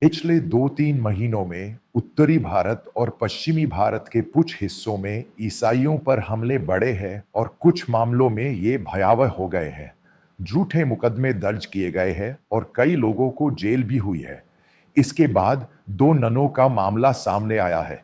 पिछले 2-3 महीनों में उत्तरी भारत और पश्चिमी भारत के कुछ हिस्सों में ईसाइयों पर हमले बढ़े हैं और कुछ मामलों में ये भयावह हो गए हैं। झूठे मुकदमे दर्ज किए गए हैं और कई लोगों को जेल भी हुई है। इसके बाद 2 ननों का मामला सामने आया है।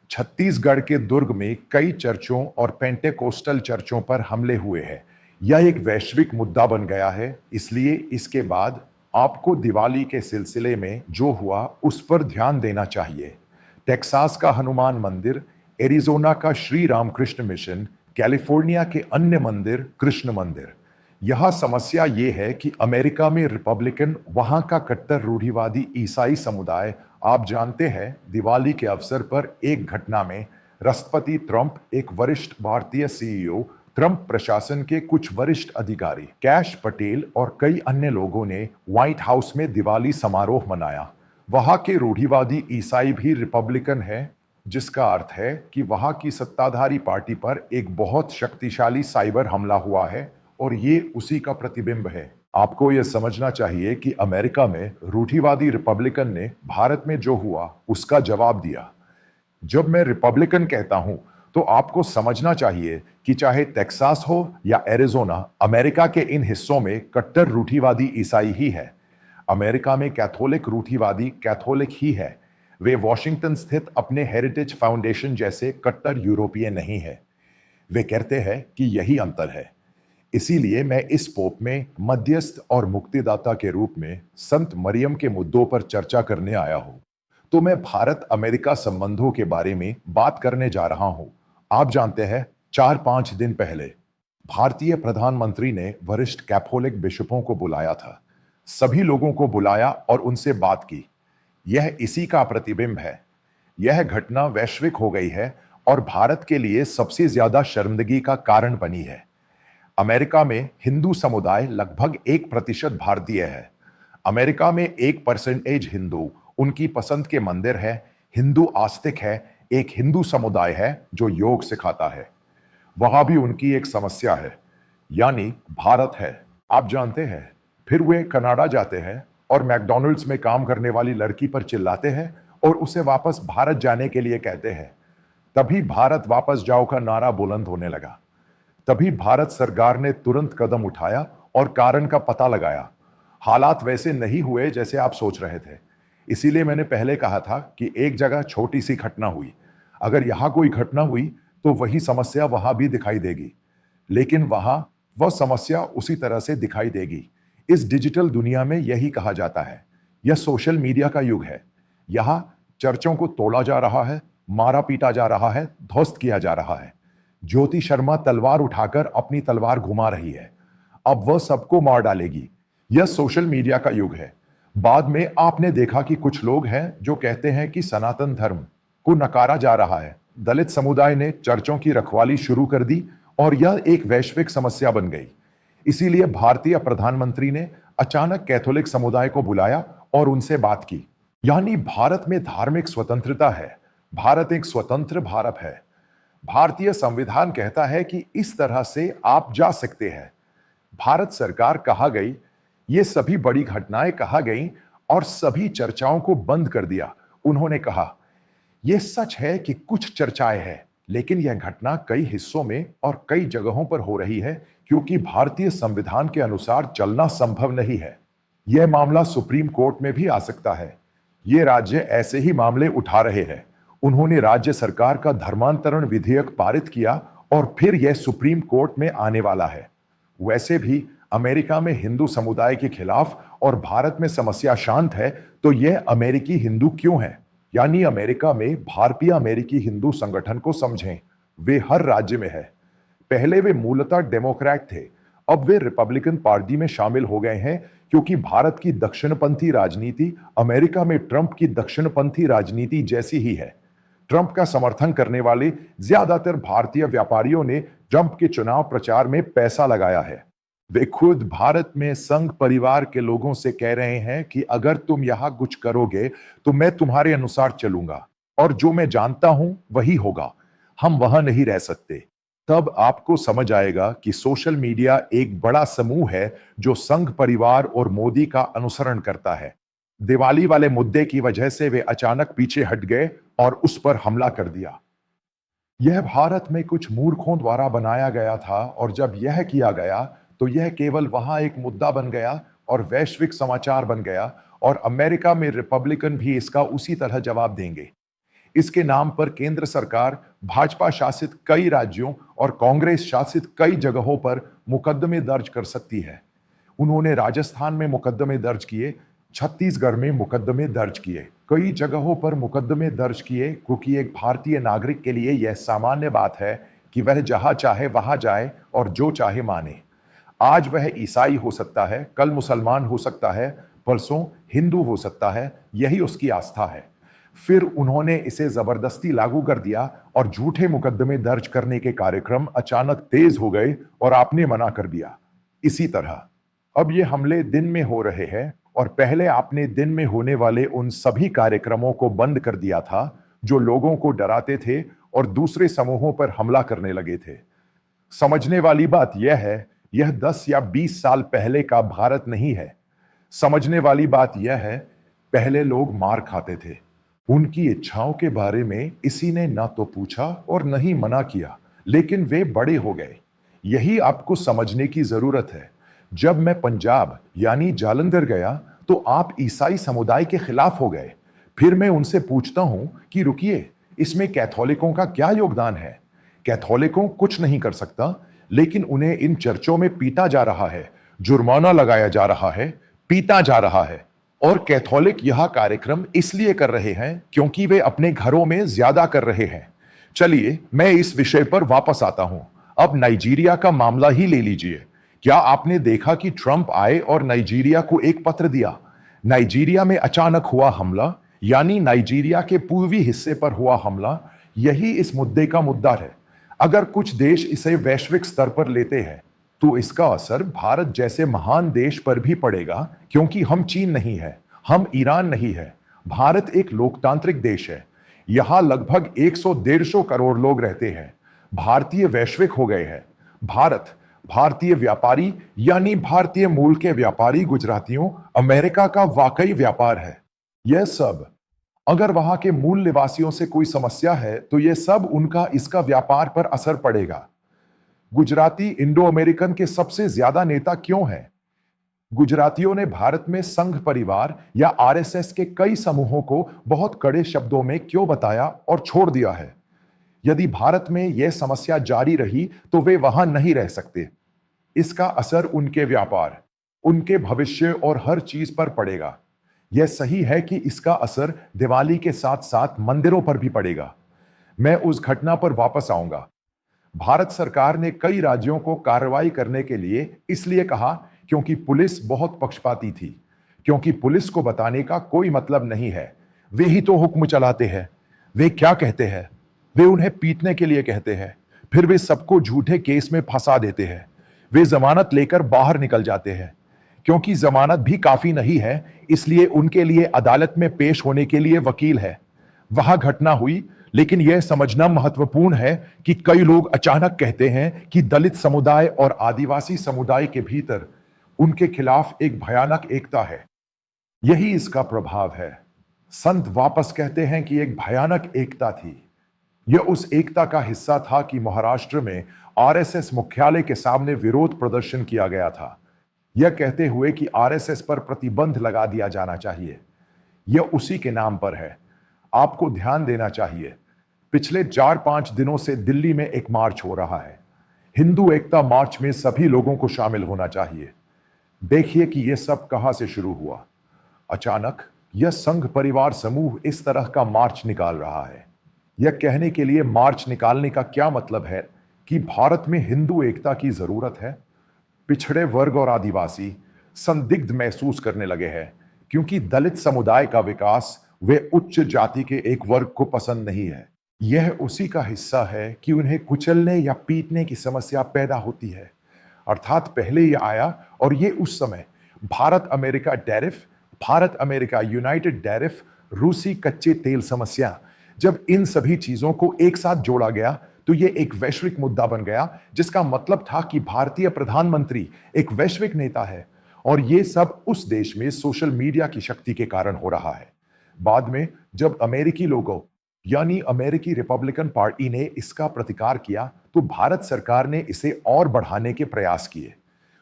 छत्तीसगढ़ के दुर्ग में कई चर्चों और पेंटेकोस्टल चर्चों पर हमले हुए हैं। यह एक वैश्विक मुद्दा बन गया है, इसलिए इसके बाद आपको दिवाली के सिलसिले में जो हुआ उस पर ध्यान देना चाहिए। टेक्सास का हनुमान मंदिर, एरिज़ोना का श्री रामकृष्ण मिशन, कैलिफोर्निया के अन्य मंदिर, कृष्ण मंदिर। यह समस्या ये है कि अमेरिका में रिपब्लिकन, वहां का कट्टर रूढ़िवादी ईसाई समुदाय, आप जानते हैं, दिवाली के अवसर पर एक घटना में राष्ट्रपति ट्रंप, एक वरिष्ठ भारतीय सीईओ, ट्रंप प्रशासन के कुछ वरिष्ठ अधिकारी, कैश पटेल और कई अन्य लोगों ने व्हाइट हाउस में दिवाली समारोह मनाया। वहां के रूढ़िवादी ईसाई भी रिपब्लिकन है, जिसका अर्थ है कि वहां की सत्ताधारी पार्टी पर एक बहुत शक्तिशाली साइबर हमला हुआ है और ये उसी का प्रतिबिंब है। आपको यह समझना चाहिए कि अमेरिका में रूढ़िवादी रिपब्लिकन ने भारत में जो हुआ उसका जवाब दिया। जब मैं रिपब्लिकन कहता हूं तो आपको समझना चाहिए कि चाहे टेक्सास हो या एरिज़ोना, अमेरिका के इन हिस्सों में कट्टर रूढ़िवादी ईसाई ही है। अमेरिका में कैथोलिक रूढ़िवादी कैथोलिक ही है। वे वॉशिंगटन स्थित अपने हेरिटेज फाउंडेशन जैसे कट्टर यूरोपीय नहीं है। वे कहते हैं कि यही अंतर है। इसीलिए मैं इस पोप में मध्यस्थ और मुक्तिदाता के रूप में संत मरियम के मुद्दों पर चर्चा करने आया हूं। तो मैं भारत अमेरिका संबंधों के बारे में बात करने जा रहा हूं। आप जानते हैं, 4-5 दिन पहले भारतीय प्रधानमंत्री ने वरिष्ठ कैथोलिक बिशपों को बुलाया था। सभी लोगों को बुलाया और उनसे बात की। यह इसी का प्रतिबिंब है। यह घटना वैश्विक हो गई है और भारत के लिए सबसे ज्यादा शर्मिंदगी का कारण बनी है। अमेरिका में हिंदू समुदाय लगभग 1% भारतीय है। अमेरिका में 1% हिंदू उनकी पसंद के मंदिर है, हिंदू आस्तिक है, एक हिंदू समुदाय है जो योग सिखाता है। वहां भी उनकी एक समस्या है, यानी भारत है। आप जानते हैं, फिर वे कनाडा जाते हैं और मैकडॉनल्ड्स में काम करने वाली लड़की पर चिल्लाते हैं और उसे वापस भारत जाने के लिए कहते हैं। तभी भारत वापस जाओ का नारा बुलंद होने लगा। तभी भारत सरकार ने तुरंत कदम उठाया और कारण का पता लगाया। हालात वैसे नहीं हुए जैसे आप सोच रहे थे। इसीलिए मैंने पहले कहा था कि एक जगह छोटी सी घटना हुई, अगर यहां कोई घटना हुई तो वही समस्या वहां भी दिखाई देगी, लेकिन वहां वह समस्या उसी तरह से दिखाई देगी। इस डिजिटल दुनिया में यही कहा जाता है। यह सोशल मीडिया का युग है। यहां चर्चों को तोड़ा जा रहा है, मारा पीटा जा रहा है, ध्वस्त किया जा रहा है। ज्योति शर्मा तलवार उठाकर अपनी तलवार घुमा रही है। अब वह सबको मार डालेगी। यह सोशल मीडिया का युग है। बाद में आपने देखा कि कुछ लोग हैं जो कहते हैं कि सनातन धर्म को नकारा जा रहा है। दलित समुदाय ने चर्चों की रखवाली शुरू कर दी और यह एक वैश्विक समस्या बन गई। इसीलिए भारतीय प्रधानमंत्री ने अचानक कैथोलिक समुदाय को बुलाया और उनसे बात की। यानी भारत में धार्मिक स्वतंत्रता है। भारत एक स्वतंत्र भारत है। भारतीय संविधान कहता है कि इस तरह से आप जा सकते हैं। भारत सरकार कहा गई, ये सभी बड़ी घटनाएं कहा गई और सभी चर्चाओं को बंद कर दिया। उन्होंने कहा, यह सच है कि कुछ चर्चाएं हैं, लेकिन यह घटना कई हिस्सों में और कई जगहों पर हो रही है क्योंकि भारतीय संविधान के अनुसार चलना संभव नहीं है। यह मामला सुप्रीम कोर्ट में भी आ सकता है। ये राज्य ऐसे ही मामले उठा रहे हैं। उन्होंने राज्य सरकार का धर्मांतरण विधेयक पारित किया और फिर यह सुप्रीम कोर्ट में आने वाला है। वैसे भी अमेरिका में हिंदू समुदाय के खिलाफ और भारत में समस्या शांत है, तो यह अमेरिकी हिंदू क्यों है? यानी अमेरिका में भारतीय अमेरिकी हिंदू संगठन को समझें। वे हर राज्य में है। पहले वे मूलतः डेमोक्रेट थे, अब वे रिपब्लिकन पार्टी में शामिल हो गए हैं क्योंकि भारत की दक्षिणपंथी राजनीति अमेरिका में ट्रंप की दक्षिणपंथी राजनीति जैसी ही है। ट्रंप का समर्थन करने वाले ज्यादातर भारतीय व्यापारियों ने ट्रंप के चुनाव प्रचार में पैसा लगाया है। वे खुद भारत में संघ परिवार के लोगों से कह रहे हैं कि अगर तुम यहां कुछ करोगे तो मैं तुम्हारे अनुसार चलूंगा और जो मैं जानता हूं वही होगा। हम वहां नहीं रह सकते। तब आपको समझ आएगा कि सोशल मीडिया एक बड़ा समूह है जो संघ परिवार और मोदी का अनुसरण करता है। दिवाली वाले मुद्दे की वजह से वे अचानक पीछे हट गए और उस पर हमला कर दिया। यह भारत में कुछ मूर्खों द्वारा बनाया गया था और जब यह किया गया तो यह केवल वहां एक मुद्दा बन गया और वैश्विक समाचार बन गया और अमेरिका में रिपब्लिकन भी इसका उसी तरह जवाब देंगे। इसके नाम पर केंद्र सरकार भाजपा शासित कई राज्यों और कांग्रेस शासित कई जगहों पर मुकदमे दर्ज कर सकती है। उन्होंने राजस्थान में मुकदमे दर्ज किए, छत्तीसगढ़ में मुकदमे दर्ज किए, कई जगहों पर मुकदमे दर्ज किए क्योंकि एक भारतीय नागरिक के लिए यह सामान्य बात है कि वह जहां चाहे वहां जाए और जो चाहे माने। आज वह ईसाई हो सकता है, कल मुसलमान हो सकता है, परसों हिंदू हो सकता है, यही उसकी आस्था है। फिर उन्होंने इसे जबरदस्ती लागू कर दिया और झूठे मुकदमे दर्ज करने के कार्यक्रम अचानक तेज हो गए और आपने मना कर दिया। इसी तरह अब ये हमले दिन में हो रहे हैं और पहले आपने दिन में होने वाले उन सभी कार्यक्रमों को बंद कर दिया था जो लोगों को डराते थे और दूसरे समूहों पर हमला करने लगे थे। समझने वाली बात यह है, यह 10 या 20 साल पहले का भारत नहीं है। समझने वाली बात यह है, पहले लोग मार खाते थे। उनकी इच्छाओं के बारे में किसी ने ना तो पूछा और न ही मना किया, लेकिन वे बड़े हो गए। यही आपको समझने की जरूरत है। जब मैं पंजाब यानी जालंधर गया तो आप ईसाई समुदाय के खिलाफ हो गए। फिर मैं उनसे पूछता हूं कि रुकिए, इसमें कैथोलिकों का क्या योगदान है? कैथोलिकों कुछ नहीं कर सकता, लेकिन उन्हें इन चर्चों में पीटा जा रहा है, जुर्माना लगाया जा रहा है, पीटा जा रहा है। और कैथोलिक यह कार्यक्रम इसलिए कर रहे हैं क्योंकि वे अपने घरों में ज्यादा कर रहे हैं। चलिए मैं इस विषय पर वापस आता हूं। अब नाइजीरिया का मामला ही ले लीजिए। क्या आपने देखा कि ट्रंप आए और नाइजीरिया को एक पत्र दिया? नाइजीरिया में अचानक हुआ हमला, यानी नाइजीरिया के पूर्वी हिस्से पर हुआ हमला, यही इस मुद्दे का मुद्दा है। अगर कुछ देश इसे वैश्विक स्तर पर लेते हैं तो इसका असर भारत जैसे महान देश पर भी पड़ेगा, क्योंकि हम चीन नहीं है, हम ईरान नहीं है। भारत एक लोकतांत्रिक देश है। यहां लगभग 100-150 करोड़ लोग रहते हैं। भारतीय वैश्विक हो गए हैं। भारतीय व्यापारी यानी भारतीय मूल के व्यापारी गुजरातियों अमेरिका का वाकई व्यापार है। यह सब, अगर वहां के मूल निवासियों से कोई समस्या है तो यह सब उनका इसका व्यापार पर असर पड़ेगा। गुजराती इंडो अमेरिकन के सबसे ज्यादा नेता क्यों हैं? गुजरातियों ने भारत में संघ परिवार या आरएसएस के कई समूहों को बहुत कड़े शब्दों में क्यों बताया और छोड़ दिया है? यदि भारत में यह समस्या जारी रही तो वे वहां नहीं रह सकते। इसका असर उनके व्यापार, उनके भविष्य और हर चीज पर पड़ेगा। यह सही है कि इसका असर दिवाली के साथ साथ मंदिरों पर भी पड़ेगा। मैं उस घटना पर वापस आऊंगा। भारत सरकार ने कई राज्यों को कार्रवाई करने के लिए इसलिए कहा क्योंकि पुलिस बहुत पक्षपाती थी, क्योंकि पुलिस को बताने का कोई मतलब नहीं है। वे ही तो हुक्म चलाते हैं। वे क्या कहते हैं? वे उन्हें पीटने के लिए कहते हैं, फिर वे सबको झूठे केस में फंसा देते हैं। वे जमानत लेकर बाहर निकल जाते हैं। क्योंकि जमानत भी काफी नहीं है, इसलिए उनके लिए अदालत में पेश होने के लिए वकील है। वहां घटना हुई, लेकिन यह समझना महत्वपूर्ण है कि कई लोग अचानक कहते हैं कि दलित समुदाय और आदिवासी समुदाय के भीतर उनके खिलाफ एक भयानक एकता है। यही इसका प्रभाव है। संत वापस कहते हैं कि एक भयानक एकता थी। यह उस एकता का हिस्सा था कि महाराष्ट्र में आरएसएस मुख्यालय के सामने विरोध प्रदर्शन किया गया था, यह कहते हुए कि आरएसएस पर प्रतिबंध लगा दिया जाना चाहिए। यह उसी के नाम पर है। आपको ध्यान देना चाहिए, पिछले 4-5 दिनों से दिल्ली में एक मार्च हो रहा है। हिंदू एकता मार्च में सभी लोगों को शामिल होना चाहिए। देखिए कि यह सब कहां से शुरू हुआ। अचानक यह संघ परिवार समूह इस तरह का मार्च निकाल रहा है। यह कहने के लिए मार्च निकालने का क्या मतलब है कि भारत में हिंदू एकता की जरूरत है। पिछड़े वर्ग और आदिवासी संदिग्ध महसूस करने लगे हैं, क्योंकि दलित समुदाय का विकास वे उच्च जाति के एक वर्ग को पसंद नहीं है। यह उसी का हिस्सा है कि उन्हें कुचलने या पीटने की समस्या पैदा होती है। अर्थात पहले यह आया और ये उस समय Bharat America tariff, Bharat America United tariff, रूसी कच्चे तेल समस्या, जब इन सभी चीजों को एक साथ जोड़ा गया तो यह एक वैश्विक मुद्दा बन गया, जिसका मतलब था कि भारतीय प्रधानमंत्री एक वैश्विक नेता है और ये सब उस देश में सोशल मीडिया की शक्ति के कारण हो रहा है। बाद में जब अमेरिकी लोगों यानी अमेरिकी रिपब्लिकन पार्टी ने इसका प्रतिकार किया तो भारत सरकार ने इसे और बढ़ाने के प्रयास किए।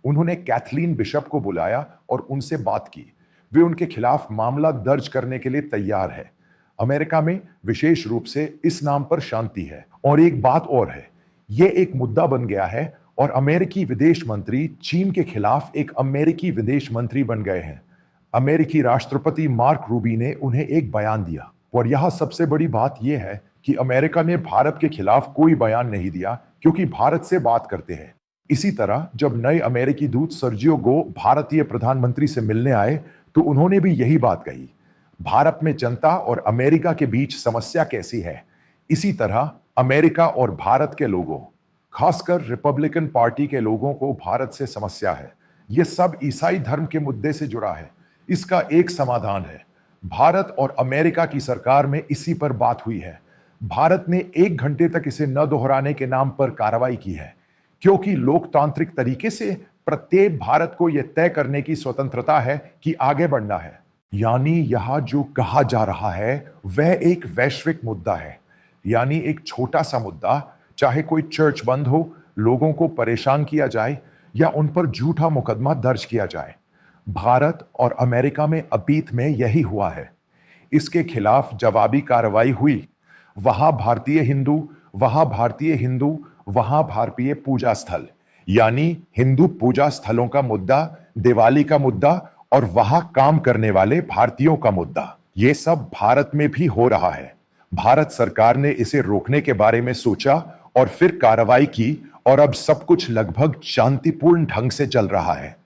उन्होंने कैथलीन बिशप को बुलाया और उनसे बात की। वे उनके खिलाफ मामला दर्ज करने के लिए तैयार है। अमेरिका में विशेष रूप से इस नाम पर शांति है। और एक बात और है, यह एक मुद्दा बन गया है और अमेरिकी विदेश मंत्री चीन के खिलाफ एक अमेरिकी विदेश मंत्री बन गए हैं। अमेरिकी राष्ट्रपति मार्क रूबी ने उन्हें एक बयान दिया और यह सबसे बड़ी बात यह है कि अमेरिका ने भारत के खिलाफ कोई बयान नहीं दिया क्योंकि भारत से बात करते हैं। इसी तरह जब नए अमेरिकी दूत सर्जियो गो भारतीय प्रधानमंत्री से मिलने आए तो उन्होंने भी यही बात कही। भारत में जनता और अमेरिका के बीच समस्या कैसी है, इसी तरह अमेरिका और भारत के लोगों, खासकर रिपब्लिकन पार्टी के लोगों को भारत से समस्या है। यह सब ईसाई धर्म के मुद्दे से जुड़ा है। इसका एक समाधान है। भारत और अमेरिका की सरकार में इसी पर बात हुई है। भारत ने 1 घंटे तक इसे न दोहराने के नाम पर कार्रवाई की है क्योंकि लोकतांत्रिक तरीके से प्रत्येक भारत को यह तय करने की स्वतंत्रता है कि आगे बढ़ना है। यानी यह जो कहा जा रहा है वह एक वैश्विक मुद्दा है, यानी एक छोटा सा मुद्दा, चाहे कोई चर्च बंद हो, लोगों को परेशान किया जाए या उन पर झूठा मुकदमा दर्ज किया जाए। भारत और अमेरिका में अतीत में यही हुआ है। इसके खिलाफ जवाबी कार्रवाई हुई। वहां भारतीय हिंदू, वहां भारतीय पूजा स्थल, यानी हिंदू पूजा स्थलों का मुद्दा, दिवाली का मुद्दा और वहां काम करने वाले भारतीयों का मुद्दा, ये सब भारत में भी हो रहा है। भारत सरकार ने इसे रोकने के बारे में सोचा और फिर कार्रवाई की और अब सब कुछ लगभग शांतिपूर्ण ढंग से चल रहा है।